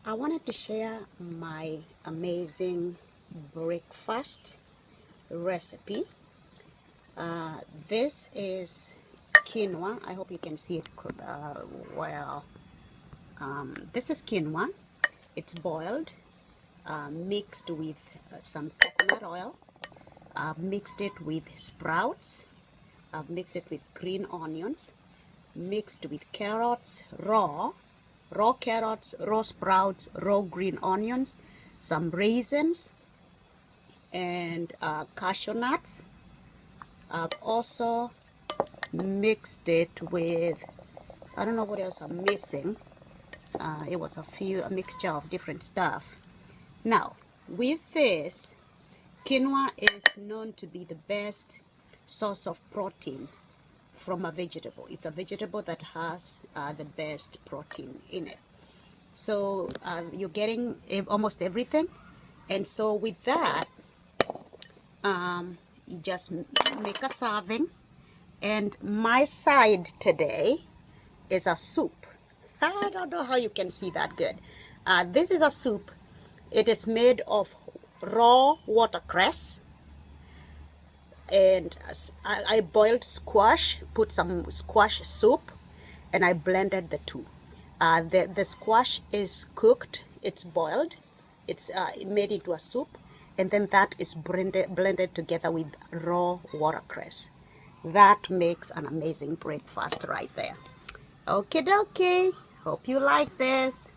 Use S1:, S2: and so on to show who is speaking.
S1: I wanted to share my amazing breakfast recipe. This is quinoa. I hope you can see it well. This is quinoa. It's boiled, mixed with some coconut oil. I've mixed it with sprouts. I've mixed it with green onions, mixed with carrots, raw carrots, raw sprouts, raw green onions, some raisins, and cashew nuts. I've also mixed it with, I don't know what else I'm missing. It was a mixture of different stuff. Now, with this, quinoa is known to be the best source of protein from a vegetable. It's a vegetable that has the best protein in it. So you're getting almost everything. And so with that, you just make a serving. And my side today is a soup. I don't know how you can see that good. This is a soup. It is made of raw watercress, and I boiled squash, put some squash soup, and I blended the two. The squash is cooked, it's boiled, it's made into a soup, and then that is blended together with raw watercress. That makes an amazing breakfast right there. Okay, dokie. Hope you like this.